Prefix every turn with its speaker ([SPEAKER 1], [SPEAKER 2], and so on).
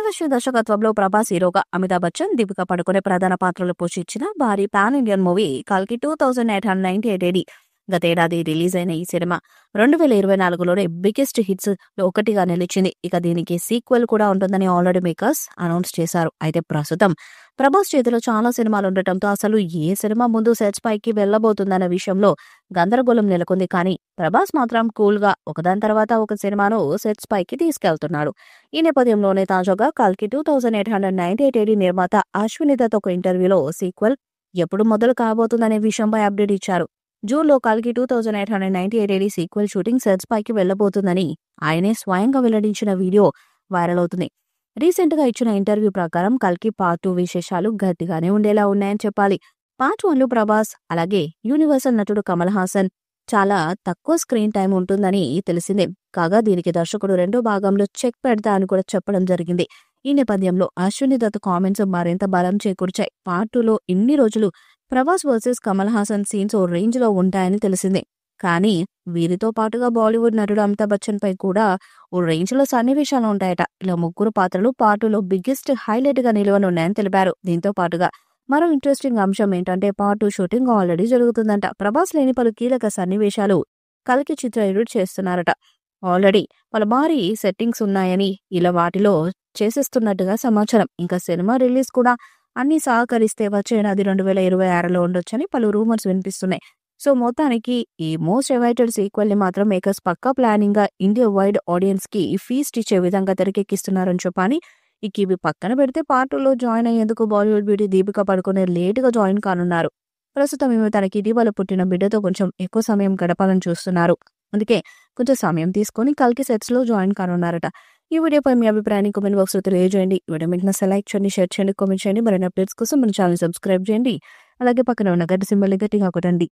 [SPEAKER 1] ప్రియదర్శి దర్శకత్వంలో ప్రభాస్ హీరోగా అమితాబ్ బచ్చన్, దీపికా పడుకునే ప్రధాన పాత్రలు పోషించిన భారీ పాన్ ఇండియన్ మూవీ కల్కి 2898 AD గతేడాది రిలీజ్ అయిన ఈ సినిమా 2024లోనే బిగ్గెస్ట్ హిట్స్ లో ఒకటిగా నిలిచింది. ఇక దీనికి సీక్వెల్ కూడా ఉంటుందని ఆల్రెడీ మేకర్స్ అనౌన్స్ చేశారు. అయితే ప్రస్తుతం ప్రభాస్ చేతిలో చాలా సినిమాలు ఉండటంతో అసలు ఏ సినిమా ముందు సెట్స్ పైకి వెళ్లబోతుందన్న విషయంలో గందరగోళం నెలకొంది. కానీ ప్రభాస్ మాత్రం కూల్ గా ఒకదాని తర్వాత ఒక సినిమాను సెట్స్ పైకి తీసుకెళ్తున్నాడు. ఈ నేపథ్యంలోనే తాజాగా కల్కి 2898 AD నిర్మాత అశ్విని దత్ ఒక ఇంటర్వ్యూలో సీక్వెల్ ఎప్పుడు మొదలు కాబోతుందనే విషయంపై అప్డేట్ ఇచ్చారు. జూన్లో కల్కి 2898 AD సీక్వెల్ షూటింగ్ సెట్స్ పైకి వెళ్లబోతుందని ఆయనే స్వయంగా వెల్లడించిన వీడియో వైరల్ అవుతుంది. రీసెంట్ గా ఇచ్చిన ఇంటర్వ్యూ ప్రకారం కల్కి పార్ట్ 2 విశేషాలు గట్టిగానే ఉండేలా ఉన్నాయని చెప్పాలి. పార్ట్ 1లో ప్రభాస్ అలాగే యూనివర్సల్ నటుడు కమల్ హాసన్ చాలా తక్కువ స్క్రీన్ టైం ఉంటుందని తెలిసిందే. కాగా దీనికి దర్శకుడు రెండో భాగంలో చెక్ పెడతా అని కూడా చెప్పడం జరిగింది. ఈ నేపథ్యంలో అశ్విని దత్ కామెంట్స్ మరింత బలం చేకూర్చాయి. పార్ట్ 2లో ఇన్ని రోజులు ప్రభాస్ వర్సెస్ కమల్ హాసన్ సీన్స్ ఓ రేంజ్ లో ఉంటాయని తెలిసిందే. కానీ వీరితో పాటుగా బాలీవుడ్ నటుడు అమితాబ్ బచ్చన్ పై కూడా ఓ రేంజ్ లో సన్నివేశాలు ఉంటాయట. ఇలా ముగ్గురు పాత్రలు పార్ట్ 2లో బిగ్గెస్ట్ హైలైట్ గా నిలవనున్నాయని తెలిపారు. దీంతో పాటుగా మరో ఇంట్రెస్టింగ్ అంశం ఏంటంటే పార్ట్ 2 షూటింగ్ ఆల్రెడీ జరుగుతుందంట. ప్రభాస్ లేని పలు కీలక సన్నివేశాలు కల్కి చిత్ర ఎడిట్ చేస్తున్నారట. ఆల్రెడీ పలు భారీ సెట్టింగ్స్ ఉన్నాయని ఇలా వాటిలో చేసేస్తున్నట్టుగా సమాచారం. ఇంకా సినిమా రిలీజ్ కూడా అన్ని సహకరిస్తే వచ్చే ఏడాది 2026లో ఉండొచ్చని పలు రూమర్స్ వినిపిస్తున్నాయి. సో మొత్తానికి ఈ మోస్ట్ అవైటెడ్ సీక్వెల్ ని మాత్రం మేకర్స్ పక్కా ప్లానింగ్ గా ఇండియా వైడ్ ఆడియన్స్ కి ఫీస్ట్ ఇచ్చే విధంగా తెరకెక్కిస్తున్నారని చెప్పని. ఇక ఇవి పక్కన పెడితే పార్ట్ 2లో జాయిన్ అయ్యేందుకు బాలీవుడ్ బ్యూటీ దీపికా పడుకునే లేట్ గా జాయిన్ కానున్నారు. ప్రస్తుతం ఈమె తనకి ఇటీవల పుట్టిన బిడ్డతో కొంచెం ఎక్కువ సమయం గడపాలని చూస్తున్నారు. అందుకే కొంచెం సమయం తీసుకొని కల్కి సెట్స్ లో జాయిన్ కానున్నారట. ఈ వీడియోపై మీ అభిప్రాయాన్ని కామెంట్ బాక్స్ లో తెలియజేయండి. ఈ వీడియో మీకు నచ్చితే లైక్ చేయండి, షేర్ చేయండి, కామెంట్ చేయండి. మరిన్ని అప్డేట్స్ కోసం మన ఛానల్ సబ్స్క్రైబ్ చేయండి. అలాగే పక్కన ఉన్న గంట సింబల్ గట్టిగా కొట్టండి.